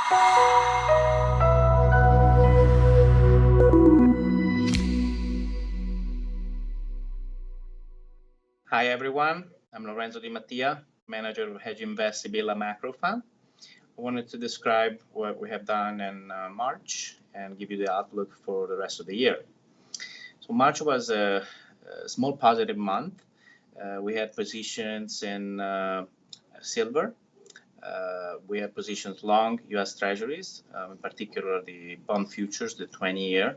Hi everyone, I'm Lorenzo di Mattia, manager of Hedge Invest Sibilla Macro Fund. I wanted to describe what we have done in March and give you the outlook for the rest of the year. So March was a small positive month. We had positions in silver. We had positions long US Treasuries, in particular the bond futures, the 20-year.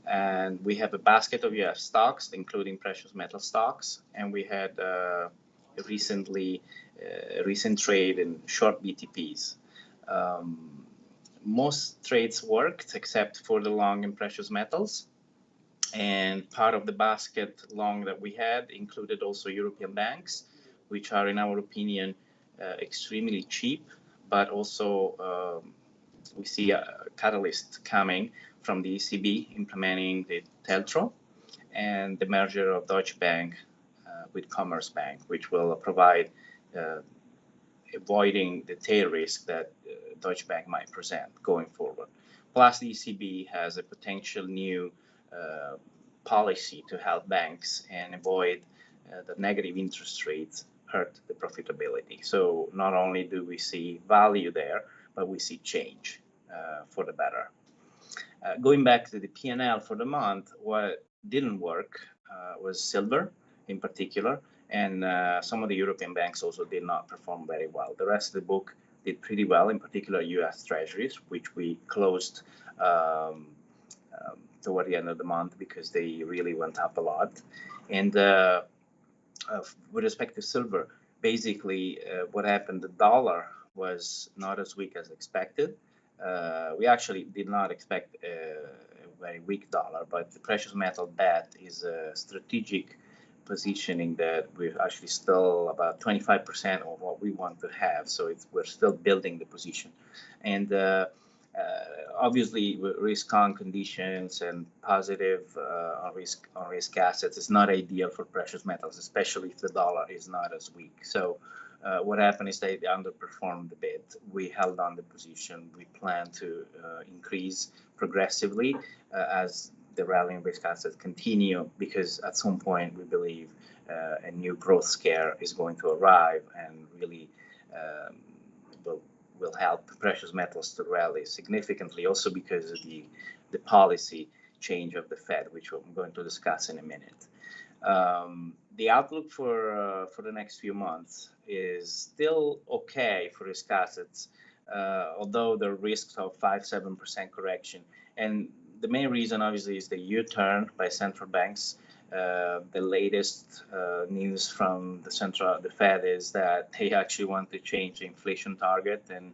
And we have a basket of US stocks, including precious metal stocks. And we had a recent trade in short BTPs. Most trades worked except for the long in precious metals. And part of the basket long that we had included also European banks, which are, in our opinion, extremely cheap, but also we see a catalyst coming from the ECB implementing the TLTRO and the merger of Deutsche Bank with Commerzbank, which will provide avoiding the tail risk that Deutsche Bank might present going forward. Plus, the ECB has a potential new policy to help banks and avoid the negative interest rates hurt the profitability. So not only do we see value there, but we see change for the better. Going back to the P&L for the month, what didn't work was silver in particular, and some of the European banks also did not perform very well. The rest of the book did pretty well, in particular US Treasuries, which we closed toward the end of the month because they really went up a lot. And with respect to silver, basically what happened, the dollar was not as weak as expected. We actually did not expect a very weak dollar, but the precious metal bet is a strategic positioning that we're actually still about 25% of what we want to have. So we're still building the position. And obviously, risk-on conditions and positive on risk assets is not ideal for precious metals, especially if the dollar is not as weak. So what happened is they underperformed a bit. We held on the position. We plan to increase progressively as the rally in risk assets continue, because at some point we believe a new growth scare is going to arrive and really will help precious metals to rally significantly, also because of the policy change of the Fed, which I'm going to discuss in a minute. The outlook for the next few months is still okay for risk assets, although there are risks of 5-7% correction. And the main reason, obviously, is the U-turn by central banks. The latest news from the Fed is that they actually want to change the inflation target and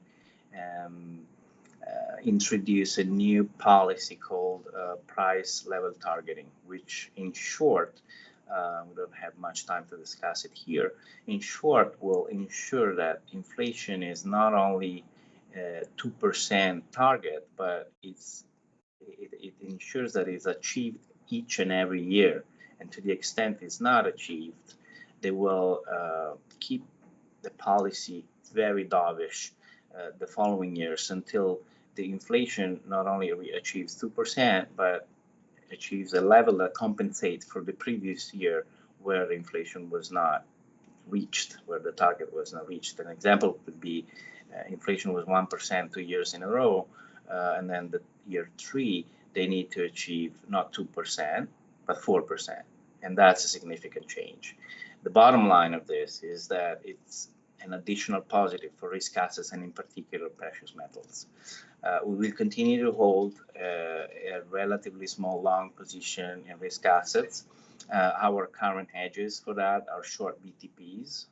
introduce a new policy called price level targeting, which in short, we don't have much time to discuss it here. In short, will ensure that inflation is not only a 2% target, but it ensures that it's achieved each and every year. And to the extent it's not achieved, they will keep the policy very dovish the following years until the inflation not only achieves 2%, but achieves a level that compensates for the previous year where inflation was not reached, where the target was not reached. An example could be inflation was 1% 2 years in a row, and then the year 3, they need to achieve not 2%, but 4%. And that's a significant change. The bottom line of this is that it's an additional positive for risk assets and in particular precious metals. We will continue to hold a relatively small long position in risk assets. Our current hedges for that are short BTPs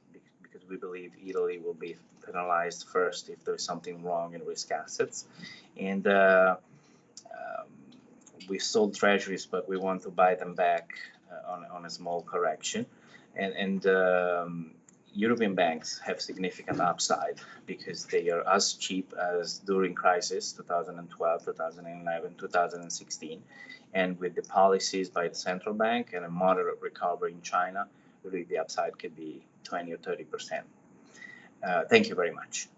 because we believe Italy will be penalized first if there's something wrong in risk assets. And we sold treasuries, but we want to buy them back on a small correction. And European banks have significant upside because they are as cheap as during crisis 2012, 2011, 2016. And with the policies by the central bank and a moderate recovery in China, really the upside could be 20 or 30%. Thank you very much.